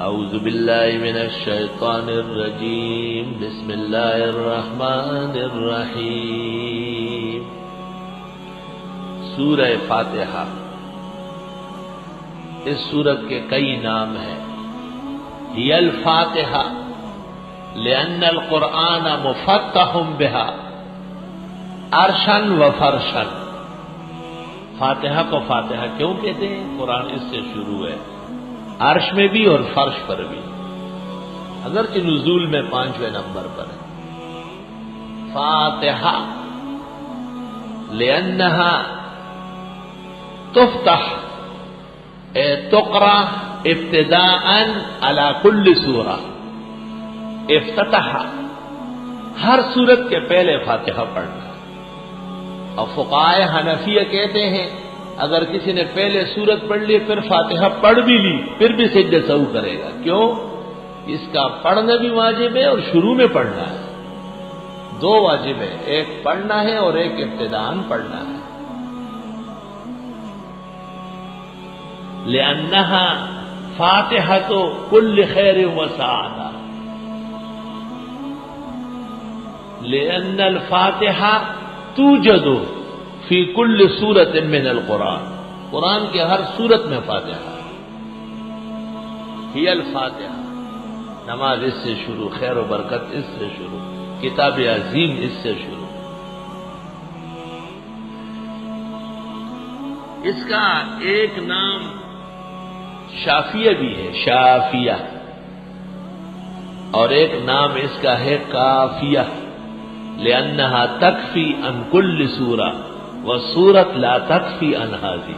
اعوذ باللہ من الشیطان الرجیم بسم اللہ الرحمن الرحیم سورہ فاتحہ۔ اس سورت کے کئی نام ہیں۔ ہی الفاتحہ لأن القرآن مفتح بها عرشا و فرشا۔ فاتحہ کو فاتحہ کیوں کہتے ہیں؟ قرآن اس سے شروع ہے، عرش میں بھی اور فرش پر بھی، اگرچہ نزول میں 5ویں نمبر پر ہے۔ فاتحہ لأنها تفتح تقرأ ابتداء على كل سورہ۔ افتتح ہر سورت کے پہلے فاتحہ پڑھنا۔ اور فقہائے حنفیہ کہتے ہیں اگر کسی نے پہلے سورت پڑھ لی پھر فاتحہ پڑھ بھی لی پھر بھی سجدہ سہو کرے گا۔ کیوں؟ اس کا پڑھنا بھی واجب ہے اور شروع میں پڑھنا ہے، دو واجب ہے، ایک پڑھنا ہے اور ایک ابتداءً پڑھنا ہے۔ لأنها فاتحة كل خیر و سعادہ، لأن الفاتحہ توجد فی کل سورت من القرآن، قرآن کے ہر سورت میں فاتحہ ہے۔ ہی الفاتحہ، نماز اس سے شروع، خیر و برکت اس سے شروع، کتاب عظیم اس سے شروع۔ اس کا ایک نام شافیہ بھی ہے، شافیہ، اور ایک نام اس کا ہے کافیہ، لأنها تکفی عن کل سورہ وسورت لا تکفی عن هذه۔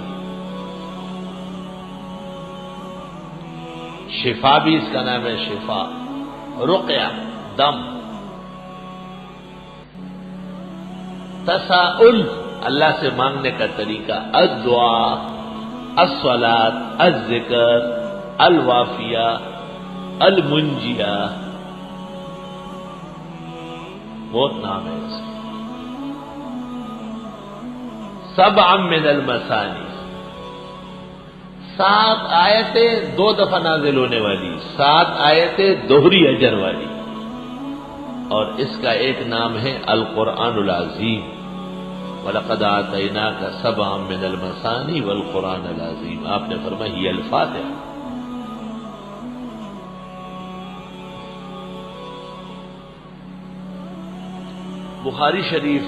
شفا بھی اس کا نام ہے، شفا، رقیہ، دم، تساؤل، اللہ سے مانگنے کا طریقہ، الدعاء، الصلاۃ، الذکر، الوافیہ، المنجیہ، بہت نام ہے اس کے۔ سبع من المثانی، 7 آیتیں 2 دفعہ نازل ہونے والی، 7 آیتیں دوہری اجر والی، اور اس کا ایک نام ہے القرآن العظیم۔ وَلَقَدْ آتَيْنَاكَ سَبْعًا مِنَ الْمَثَانِي وَالْقُرْآنَ الْعَظِيمِ، آپ نے فرمایا ہی الفاتحہ۔ بخاری شریف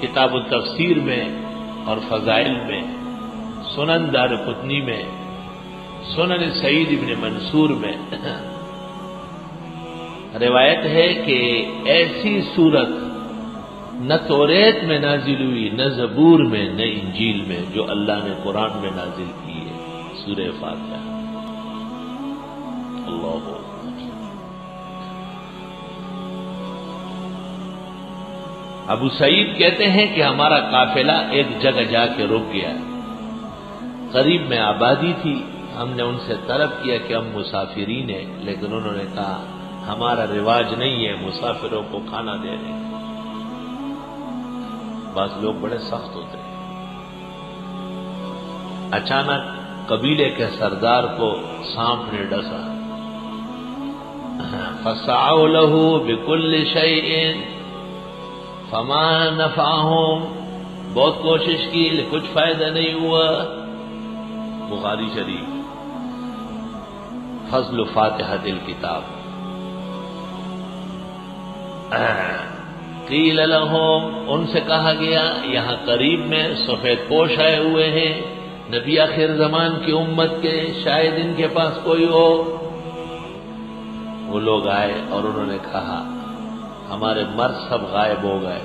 کتاب التفسیر میں اور فضائل میں، سنن دارقطنی میں، سنن سعید ابن منصور میں روایت ہے کہ ایسی سورت نہ توریت میں نازل ہوئی، نہ زبور میں، نہ انجیل میں، جو اللہ نے قرآن میں نازل کی ہے، سورہ فاتحہ۔ اللہ اکبر۔ ابو سعید کہتے ہیں کہ ہمارا قافلہ ایک جگہ جا کے رک گیا، قریب میں آبادی تھی، ہم نے ان سے طلب کیا کہ ہم مسافرین ہیں، لیکن انہوں نے کہا ہمارا رواج نہیں ہے مسافروں کو کھانا دینے کا۔ بعض لوگ بڑے سخت ہوتے ہیں۔ اچانک قبیلے کے سردار کو سانپ نے ڈسا، فَسَعَوْا لَهُ بِكُلِّ شَيْءٍ فَمَا نَفَعَهُمْ، بہت کوشش کی لیکن کچھ فائدہ نہیں ہوا۔ بخاری شریف، فضل فاتحۃ الکتاب۔ قیل لہم، ان سے کہا گیا، یہاں قریب میں سفید پوش آئے ہوئے ہیں، نبی آخر زمان کی امت کے، شاید ان کے پاس کوئی ہو۔ وہ لوگ آئے اور انہوں نے کہا ہمارے مرد سب غائب ہو گئے،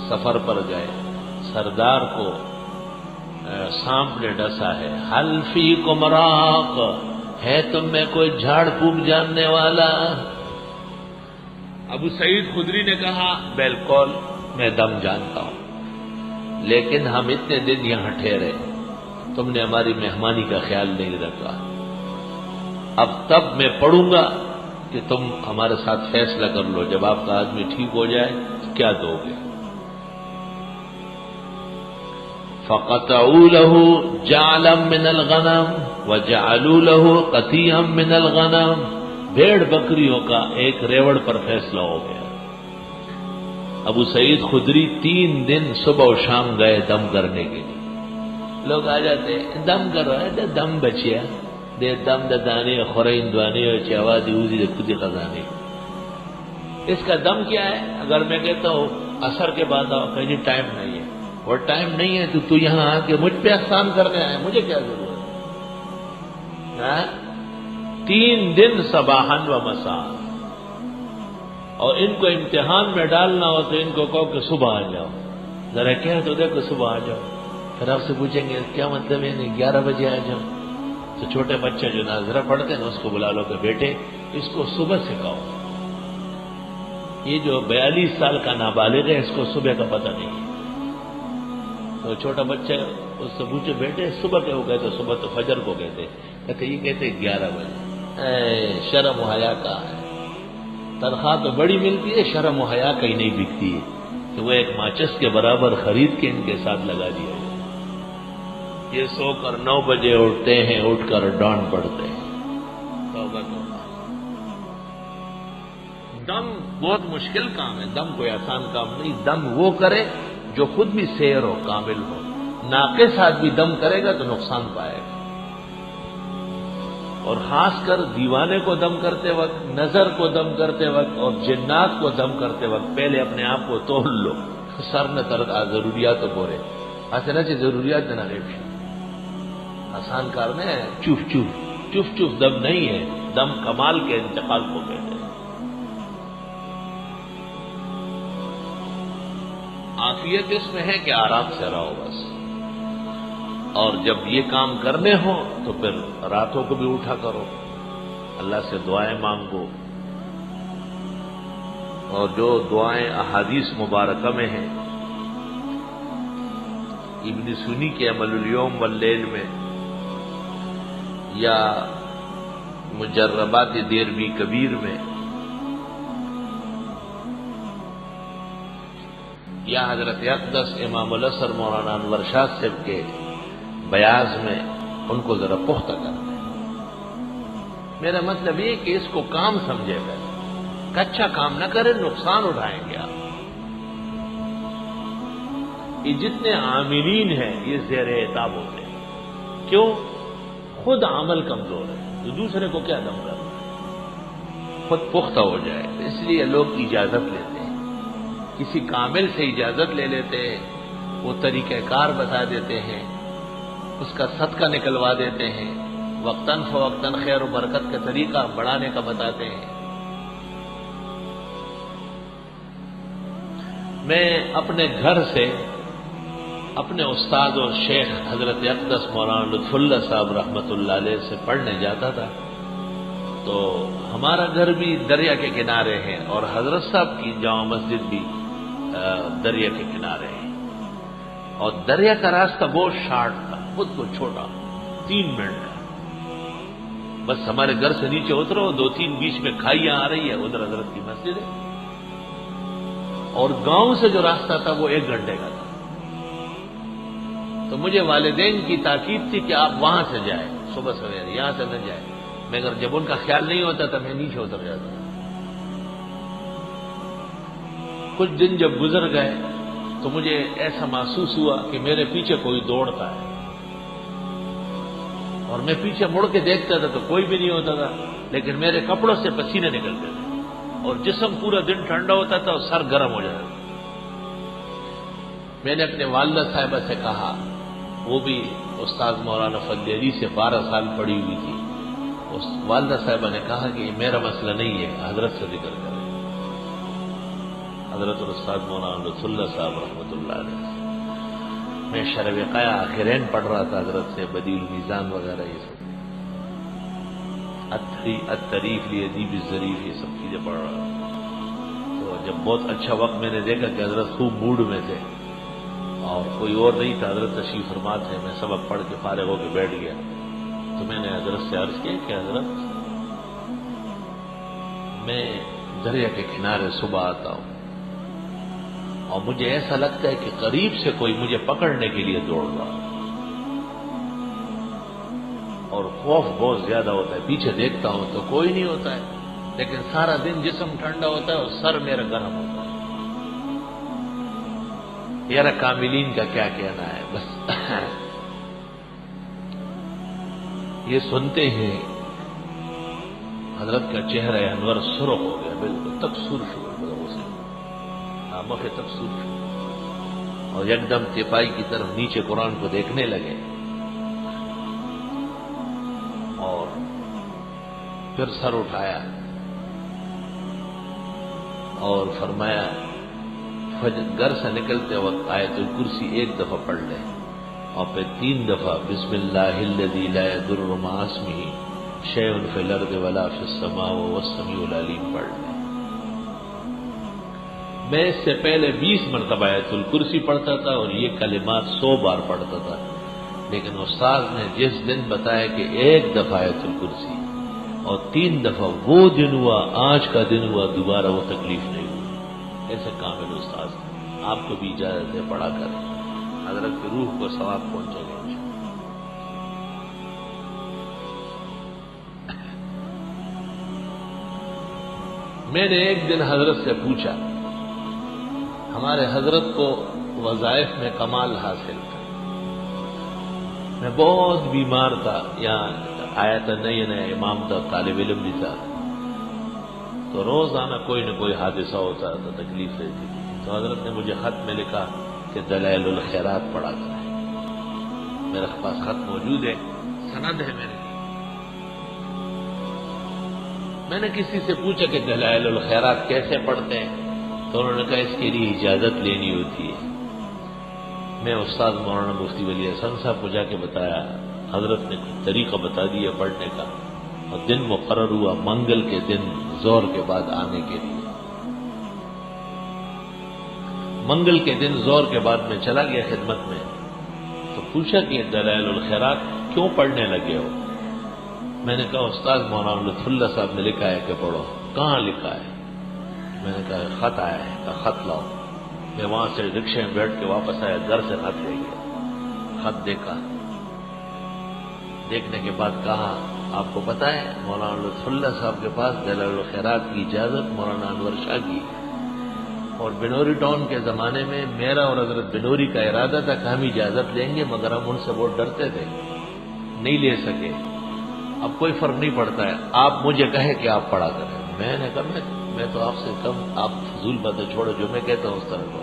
سفر پر گئے، سردار کو سانپ نے ڈسا ہے، حل فیکم راق، ہے تم میں کوئی جھاڑ پھونک جاننے والا؟ ابو سعید خدری نے کہا بالکل میں دم جانتا ہوں، لیکن ہم اتنے دن یہاں ٹھہرے، تم نے ہماری مہمانی کا خیال نہیں رکھا، اب تب میں پڑھوں گا کہ تم ہمارے ساتھ فیصلہ کر لو، جب آپ کا آدمی ٹھیک ہو جائے کیا دو گے؟ فَقَطَعُوا لَهُ جَعْلًا مِنَ الْغَنَمِ، وَجَعَلُوا لَهُ قَطِيعًا مِّنَ الْغَنَمِ، بھیڑ بکریوں کا ایک ریوڑ پر فیصلہ ہو گیا۔ ابو سعید خدری 3 دن صبح و شام گئے دم کرنے کے لیے۔ لوگ آ جاتے دم کر رہا ہے، دم بچیا دے دم دانے خورین دوانے چاوا دیوزی دے خودی خزانے۔ اس کا دم کیا ہے؟ اگر میں کہتا ہوں عصر کے بعد آؤ، کہیں ٹائم نہیں ہے، اور ٹائم نہیں ہے تو یہاں آ کے مجھ پہ احسان کرنے آئے، مجھے کیا ضرورت ہے؟ 3 دن صباحاً و مساء، اور ان کو امتحان میں ڈالنا ہو تو ان کو کہو کہ صبح آ جاؤ، ذرا کہہ تو دیکھو صبح آ جاؤ۔ پھر آپ سے پوچھیں گے کیا مطلب ہے 11 بجے آ جاؤ؟ تو چھوٹے بچے جو ناظرہ پڑھتے ہیں نا اس کو بلا لو کہ بیٹے اس کو صبح سکھاؤ۔ یہ جو 42 سال کا نابالغ ہے اس کو صبح کا پتہ نہیں ہے، تو چھوٹا بچہ اس سے پوچھے بیٹے صبح کیا ہو؟ کہتے صبح تو فجر کو کہتے، کہتے یہ کہتے 11 بجے۔ شرم و حیا کا ہے، تنخواہ تو بڑی ملتی ہے، شرم و حیا کہیں نہیں بکتی ہے کہ وہ ایک ماچس کے برابر خرید کے ان کے ساتھ لگا دیا جائے۔ یہ سو کر 9 بجے اٹھتے ہیں، اٹھ کر ڈانٹ پڑتے ہیں۔ توبہ توبہ۔ دم بہت مشکل کام ہے، دم کوئی آسان کام نہیں۔ دم وہ کرے جو خود بھی سیر ہو، کامل ہو۔ ناقص آدمی دم کرے گا تو نقصان پائے گا، اور خاص کر دیوانے کو دم کرتے وقت، نظر کو دم کرتے وقت اور جنات کو دم کرتے وقت پہلے اپنے آپ کو تول لو، سر نہ ترد ضروریات کو بورے ایسے نہ چاہیے، ضروریات نہ ریپش آسان کار میں چوف چوف چوف چوف دم نہیں ہے، دم کمال کے انتقال کو کہتے ہیں۔ عافیت اس میں ہے کہ آرام سے رہو بس، اور جب یہ کام کرنے ہو تو پھر راتوں کو بھی اٹھا کرو، اللہ سے دعائیں مانگو، اور جو دعائیں احادیث مبارکہ میں ہیں، ابن سنی کے عمل الیوم واللیل میں، یا مجربات دیربی کبیر میں، یا حضرت اقدس امام الاسر مولانا انور شاہ صاحب کے بیاض میں، ان کو ذرا پختہ کرنا ہے۔ میرا مطلب یہ کہ اس کو کام سمجھے گا، کچا کام نہ کرے، نقصان اٹھائیں گے آپ۔ یہ جتنے عاملین ہیں یہ زیر عتاب ہوتے ہیں، کیوں؟ خود عمل کمزور ہے تو دوسرے کو کیا دم کرنا ہے؟ خود پختہ ہو جائے۔ اس لیے لوگ اجازت لیتے ہیں، کسی کامل سے اجازت لے لیتے ہیں، وہ طریقہ کار بتا دیتے ہیں، اس کا صدقہ نکلوا دیتے ہیں، وقتاً فوقتاً خیر و برکت کا طریقہ بڑھانے کا بتاتے ہیں۔ میں اپنے گھر سے اپنے استاد اور شیخ حضرت اقدس مولانا لطف اللہ صاحب رحمۃ اللہ علیہ سے پڑھنے جاتا تھا، تو ہمارا گھر بھی دریا کے کنارے ہے، اور حضرت صاحب کی جامع مسجد بھی دریا کے کنارے ہے، اور دریا کا راستہ بہت شارٹ تھا، خود کو چھوٹا، 3 منٹ کا، بس ہمارے گھر سے نیچے اترو، 2-3 بیچ میں کھائیاں آ رہی ہے، ادھر حضرت کی مسجد ہے، اور گاؤں سے جو راستہ تھا وہ 1 گھنٹے کا تھا۔ تو مجھے والدین کی تاکید تھی کہ آپ وہاں سے جائیں صبح سویرے، یہاں سے نہ جائیں، مگر جب ان کا خیال نہیں ہوتا تھا میں نیچے اتر جاتا تھا۔ کچھ دن جب گزر گئے تو مجھے ایسا محسوس ہوا کہ میرے پیچھے کوئی دوڑتا ہے، اور میں پیچھے مڑ کے دیکھتا تھا تو کوئی بھی نہیں ہوتا تھا، لیکن میرے کپڑوں سے پسینے نکلتے تھے، اور جسم پورا دن ٹھنڈا ہوتا تھا اور سر گرم ہو جاتا تھا۔ میں نے اپنے والدہ صاحبہ سے کہا، وہ بھی استاد مولانا فضل علی سے 12 سال پڑھی ہوئی تھی، اس والدہ صاحبہ نے کہا کہ یہ میرا مسئلہ نہیں ہے، حضرت سے ذکر کریں، حضرت الاستاذ مولانا لطف اللہ صاحب رحمۃ اللہ علیہ سے۔ میں شرح وقایہ آخرین پڑھ رہا تھا حضرت سے، بدیع المیزان وغیرہ یہ سب، التریف لادیب الظریف یہ سب چیزیں پڑھ رہا تھا۔ تو جب بہت اچھا وقت میں نے دیکھا کہ حضرت خوب موڈ میں تھے اور کوئی اور نہیں تھا، حضرت تشریف فرما تھے، میں سبق پڑھ کے فارغ ہو کے بیٹھ گیا، تو میں نے حضرت سے عرض کیا کہ حضرت میں دریا کے کنارے صبح آتا ہوں اور مجھے ایسا لگتا ہے کہ قریب سے کوئی مجھے پکڑنے کے لیے دوڑ رہا، اور خوف بہت زیادہ ہوتا ہے. پیچھے دیکھتا ہوں تو کوئی نہیں ہوتا ہے، لیکن سارا دن جسم ٹھنڈا ہوتا ہے اور سر میرا گرم ہوتا ہے. یار کاملین کا کیا کہنا ہے. بس یہ سنتے ہیں حضرت کا چہرہ انور سرخ ہو گیا، بالکل تک سرخ ہو گیا، اسے آمکھ تک سرخ ہو، اور ایک دم تپائی کی طرف نیچے قرآن کو دیکھنے لگے. اور پھر سر اٹھایا اور فرمایا گھر سے نکلتے وقت آیت الکرسی ایک دفعہ پڑھ لیں اور پھر 3 دفعہ بسم اللہ الذی لا یضر مع اسمہ شیء فی الارض ولا فی السماء وهو السمیع العلیم پڑھ لیں. میں اس سے پہلے 20 مرتبہ آیت الکرسی پڑھتا تھا اور یہ کلمات 100 بار پڑھتا تھا، لیکن استاد نے جس دن بتایا کہ ایک دفعہ آیت الکرسی اور 3 دفعہ وہ دن ہوا، آج کا دن ہوا، دوبارہ وہ تکلیف نہیں ہوئی. ایسے کامل استاد آپ کو بھی اجازت ہے پڑھا کر حضرت کی روح کو ثواب پہنچے گا. میں نے ایک دن حضرت سے پوچھا، ہمارے حضرت کو وظائف میں کمال حاصل تھا. میں بہت بیمار تھا، یہاں آیا تھا، نیا امام تھا، طالب علم بھی تھا، تو روزانہ کوئی نہ کوئی حادثہ ہوتا تھا، تکلیف رہتی تھی. تو حضرت نے مجھے خط میں لکھا کہ دلائل الخیرات پڑھا کریں. میرے پاس خط موجود ہے، سند ہے میرے. میں نے کسی سے پوچھا کہ دلائل الخیرات کیسے پڑھتے ہیں، تو انہوں نے کہا اس کے لیے اجازت لینی ہوتی ہے. میں استاد مولانا مفتی ولی حسن صاحب کو جا کے بتایا، حضرت نے طریقہ بتا دیا پڑھنے کا، اور دن مقرر ہوا منگل کے دن زور کے بعد آنے کے لیے. منگل کے دن زور کے بعد میں چلا گیا خدمت میں، تو پوچھا کہ دلائل الخیرات کیوں پڑھنے لگے ہو. میں نے کہا استاد مولانا لطف اللہ صاحب نے لکھا ہے کہ پڑھو. کہاں لکھا ہے؟ میں نے کہا خط آیا ہے. کہا خط لاؤ. میں وہاں سے رکشے میں بیٹھ کے واپس آیا، گھر سے خط لے گیا. خط دیکھا، دیکھنے کے بعد کہا آپ کو پتا ہے مولانا لطف اللہ صاحب کے پاس دلائل الخیرات کی اجازت مولانا انور شاہ کی، اور بنوری ٹاؤن کے زمانے میں میرا اور حضرت بنوری کا ارادہ تھا کہ ہم اجازت لیں گے، مگر ہم ان سے بہت ڈرتے تھے، نہیں لے سکے. اب کوئی فرق نہیں پڑتا ہے، آپ مجھے کہیں کہ آپ پڑھا کریں. میں نے کہا میں تو آپ سے کم، آپ فضول باتیں چھوڑو، جو میں کہتا ہوں اس طرح کو.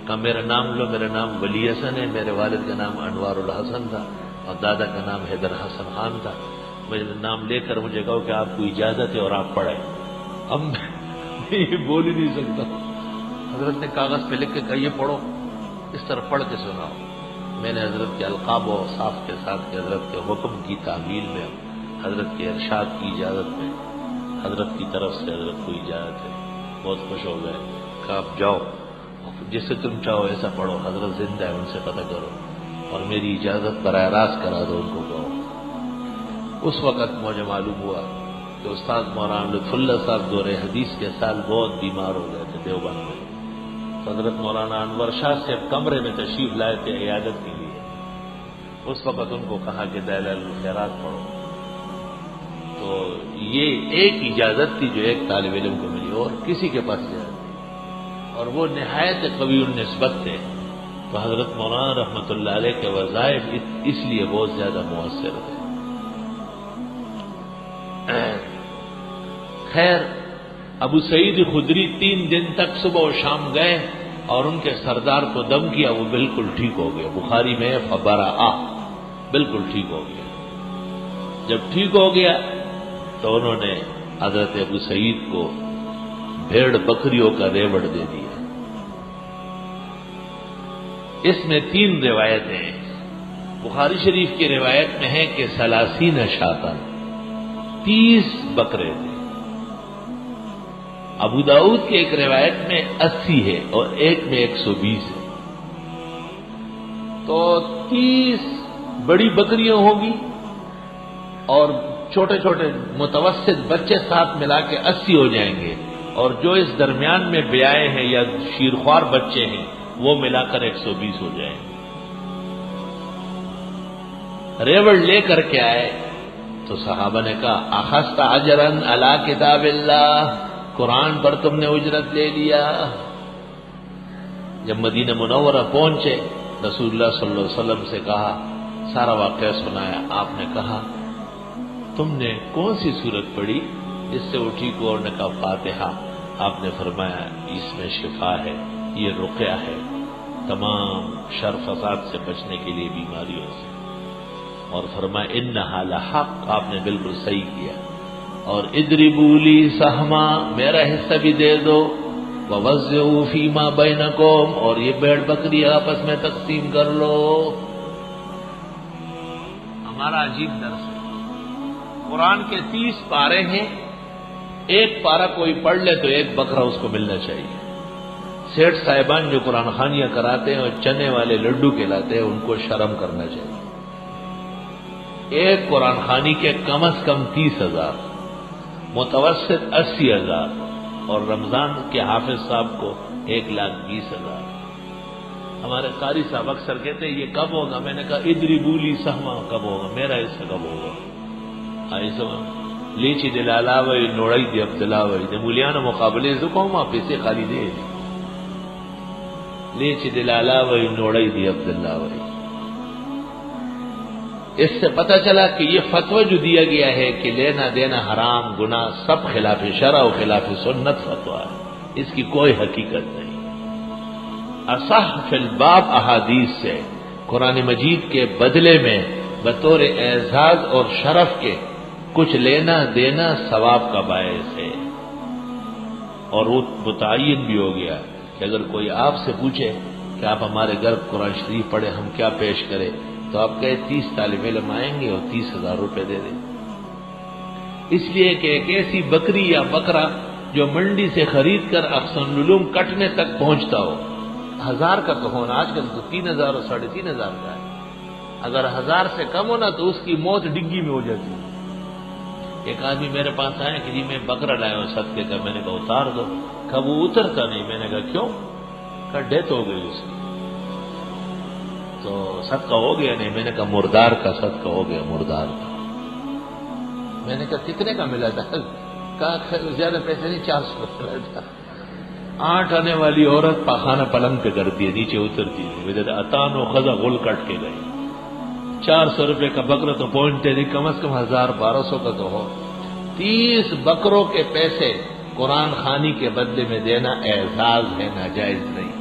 کہا میرا نام لو، میرا نام ولی حسن ہے، میرے والد کا نام انوار الحسن تھا اور دادا کا نام حیدر حسن خان تھا. میرے نام لے کر مجھے کہو کہ آپ کو اجازت ہے اور آپ پڑھیں. اب میں یہ بول ہی نہیں سکتا. حضرت نے کاغذ پہ لکھ کے کہا یہ پڑھو، اس طرح پڑھ کے سناؤ. میں نے حضرت کے القاب و اوصاف کے ساتھ کہ حضرت کے حکم کی تعمیل میں، حضرت کے ارشاد کی اجازت میں، حضرت کی طرف سے حضرت کو اجازت ہے. بہت خوش ہو گئے. کہا آپ جاؤ، جسے تم چاہو ایسا پڑھو، حضرت زندہ ہے، ان سے پتہ کرو اور میری اجازت براہ راست کرا دو، ان کو کہو. اس وقت مجھے معلوم ہوا کہ استاد مولانا لطف اللہ صاحب دور حدیث کے سال بہت بیمار ہو گئے تھے دیوبند میں. حضرت مولانا انور شاہ سے کمرے میں تشریف لائے تھے عیادت کے لیے. اس وقت ان کو کہا کہ دلائل الخیرات پڑھو. تو یہ ایک اجازت تھی جو ایک طالب علم کو ملی اور کسی کے پاس اجازت نہیں، اور وہ نہایت قوی النسبت تھے. تو حضرت مولانا رحمۃ اللہ علیہ کے وظائف اس لیے بہت زیادہ مؤثر تھے. خیر، ابو سعید خدری 3 دن تک صبح و شام گئے اور ان کے سردار کو دم کیا، وہ بالکل ٹھیک ہو گیا. بخاری میں فبرأ، بالکل ٹھیک ہو گیا. جب ٹھیک ہو گیا تو انہوں نے حضرت ابو سعید کو بھیڑ بکریوں کا ریوڑ دے دیا. اس میں 3 روایتیں ہیں. بخاری شریف کی روایت میں ہے کہ 30 شاطن، 30 بکرے تھے. ابو داؤد کی ایک روایت میں 80 ہے اور ایک میں 120 ہے. تو 30 بڑی بکریاں ہوگی اور چھوٹے چھوٹے متوسط بچے ساتھ ملا کے 80 ہو جائیں گے، اور جو اس درمیان میں بیائے ہیں یا شیرخوار بچے ہیں وہ ملا کر 120 ہو جائیں گے. ریوڑ لے کر کے آئے تو صحابہ نے کہا اخذت اجرا علی کتاب اللہ، قرآن پر تم نے اجرت لے لیا۔ جب مدینہ منورہ پہنچے رسول اللہ صلی اللہ علیہ وسلم سے کہا، سارا واقعہ سنایا۔ آپ نے کہا تم نے کون سی صورت پڑھی؟ اس سے اٹھی کو اور نے کہا فاتحہ۔ آپ نے فرمایا اس میں شفا ہے، یہ رقیہ ہے تمام شر فساد سے بچنے کے لیے، بیماریوں سے۔ اور فرمایا انہا لحق، آپ نے بالکل صحیح کیا۔ اور اضربوا لی سہما، میرا حصہ بھی دے دو، ووزعوا فیما بینکم، اور یہ بھیڑ بکری آپس میں تقسیم کر لو۔ ہمارا عجیب درس ہے۔ قرآن کے 30 پارے ہیں، ایک پارہ کوئی پڑھ لے تو ایک بکرا اس کو ملنا چاہیے۔ سیٹھ صاحبان جو قرآن خوانیاں کراتے ہیں اور چنے والے لڈو کھلاتے ہیں، ان کو شرم کرنا چاہیے۔ ایک قرآن خوانی کے کم از کم 30,000، متوسط 80,000، اور رمضان کے حافظ صاحب کو 1,20,000۔ ہمارے قاری صاحب اکثر کہتے ہیں یہ کب ہوگا؟ میں نے کہا اضربوا لی سہما کب ہوگا، میرا حصہ کب ہوگا؟ آئی سمجھ لیچی دلالا وی نوڑائی دی عبداللہ وی دی مولیانا مقابلے زکو ما پیسے خالی دے دی لیچی دلالا وی نوڑائی دی عبداللہ وی۔ اس سے پتہ چلا کہ یہ فتوی جو دیا گیا ہے کہ لینا دینا حرام گناہ سب خلاف شرع و خلاف سنت فتوی ہے، اس کی کوئی حقیقت نہیں۔ اصح فی الباب احادیث سے قرآن مجید کے بدلے میں بطور اعزاز اور شرف کے کچھ لینا دینا ثواب کا باعث ہے، اور وہ متعین بھی ہو گیا کہ اگر کوئی آپ سے پوچھے کہ آپ ہمارے گھر قرآن شریف پڑھے، ہم کیا پیش کریں، تو آپ کہے 30 طالب علم آئیں گے اور 30,000 روپے دے دیں۔ اس لیے کہ ایک ایسی بکری یا بکرا جو منڈی سے خرید کر احسن العلوم کٹنے تک پہنچتا ہو، 1000 کا تو ہونا، آج کل تو 3,000 اور 3,500 کا ہے۔ اگر 1000 سے کم ہونا تو اس کی موت ڈگی میں ہو جاتی ہے۔ ایک آدمی میرے پاس آیا کہ جی میں بکرا لایا ہوں صدقے کا، میں نے کہا اتار دو، کہا وہ اترتا نہیں، میں نے کہا کیوں؟ کہا ڈیتھ ہو گئی اس کی۔ تو صدقہ ہو گیا نہیں، میں نے کہا مردار کا صدقہ ہو گیا، مردار کا۔ میں نے کہا کتنے کا ملا تھا؟ کہا زیادہ پیسے نہیں، 400 ملا تھا۔ 8 آنے والی عورت پاخانہ پلنگ پہ کرتی ہے، نیچے اترتی ہے، اتان و خزا غل کٹ کے گئی۔ 400 روپے کا بکرا تو پہنچتے نہیں، کم از کم 1,000-1,200 کا تو ہو۔ 30 بکروں کے پیسے قرآن خوانی کے بدلے میں دینا اعزاز ہے، ناجائز نہیں۔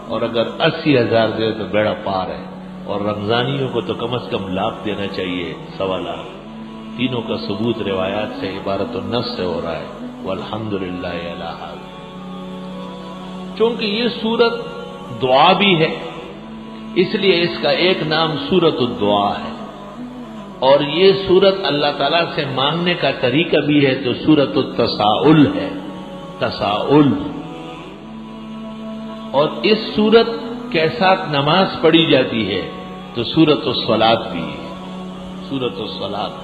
اور اگر 80,000 دے تو بیڑا پار ہے، اور رمضانیوں کو تو کم از کم لاکھ دینا چاہیے، 1.25 لاکھ۔ تینوں کا ثبوت روایات سے عبارت النص سے ہو رہا ہے، والحمدللہ علی حاذ۔ چونکہ یہ سورت دعا بھی ہے، اس لیے اس کا ایک نام سورت الدعا ہے، اور یہ سورت اللہ تعالیٰ سے مانگنے کا طریقہ بھی ہے، تو سورت التساؤل ہے، تساؤل۔ اور اس سورت کے ساتھ نماز پڑھی جاتی ہے تو سورت الصلاۃ بھی ہے، سورت الصلاۃ۔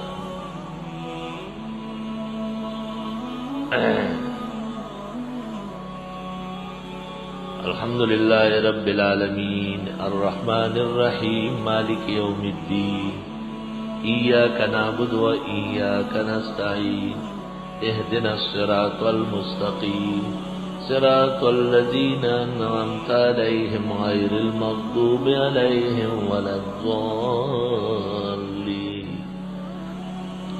الحمدللہ رب العالمین الرحمن الرحیم مالک یوم الدین ایاک نعبد و ایاک نستعین اہدنا الصراط المستقیم صراط الذین انعمت علیہم غیر المغضوب علیہم ولا الضالین۔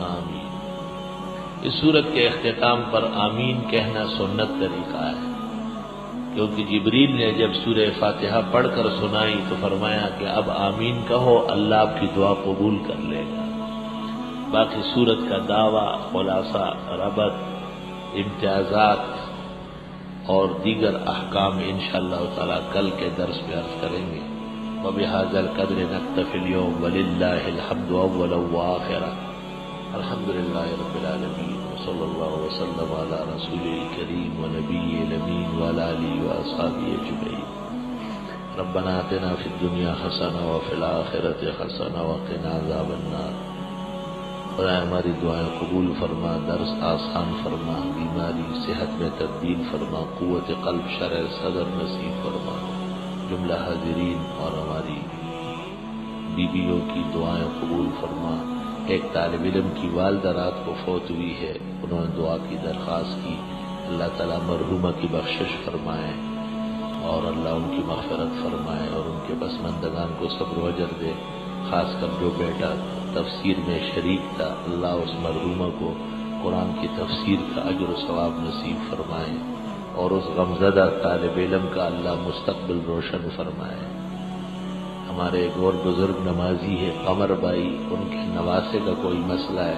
آمین۔ اس سورت کے اختتام پر آمین کہنا سنت طریقہ ہے، کیونکہ جبریل نے جب سورہ فاتحہ پڑھ کر سنائی تو فرمایا کہ اب آمین کہو، اللہ آپ کی دعا قبول کر لے گا۔ باقی سورت کا دعویٰ، خلاصہ، ربط، امتیازات اور دیگر احکام انشاءاللہ تعالی کل کے درس میں عرض کریں گے۔ وبہذا القدر نکتفی اليوم وللہ الحمد اولا وآخرا۔ الحمدللہ رب العالمین، وصلی اللہ وسلم علی رسول الکریم ونبی الامین وعلی آلہ واصحابہ اجمعین۔ ربنا آتنا فی الدنیا حسنہ وفی الآخرۃ حسنہ وقنا عذاب النار۔ خدا ہماری دعائیں قبول فرما، درس آسان فرما، بیماری صحت میں تبدیل فرما، قوت قلب شرح صدر نصیب فرما۔ جملہ حاضرین اور ہماری بیویوں کی دعائیں قبول فرما۔ ایک طالب علم کی والدہ رات کو فوت ہوئی ہے، انہوں نے دعا کی درخواست کی، اللہ تعالیٰ مرحومہ کی بخشش فرمائے اور اللہ ان کی مغفرت فرمائے اور ان کے پسماندگان کو صبر و اجر دے۔ خاص کر جو بیٹا تفسیر میں شریک تھا، اللہ اس مرحومہ کو قرآن کی تفسیر کا اجر و ثواب نصیب فرمائے اور اس غمزدہ طالب علم کا اللہ مستقبل روشن فرمائے۔ ہمارے ایک اور بزرگ نمازی ہے قمر بھائی، ان کے نواسے کا کوئی مسئلہ ہے،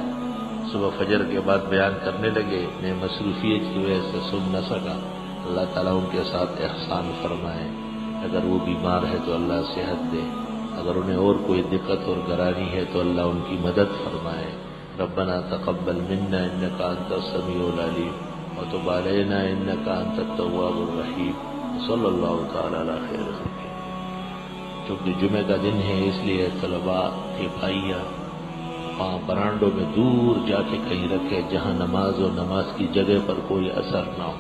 صبح فجر کے بعد بیان کرنے لگے، میں مصروفیت کی وجہ سے سن نہ سکا، اللہ تعالیٰ ان کے ساتھ احسان فرمائے۔ اگر وہ بیمار ہے تو اللہ صحت دے، اگر انہیں اور کوئی دقت اور گرانی ہے تو اللہ ان کی مدد فرمائے۔ ربنا تقبل منا انك انت السميع العليم وتب علينا انك انت التواب الرحيم صلی اللہ تعالی علی خیر خلقہ۔ چونکہ جمعہ کا دن ہے اس لیے طلباء کے بھائیاں برانڈوں میں دور جا کے کہیں رکھے جہاں نماز اور نماز کی جگہ پر کوئی اثر نہ ہو۔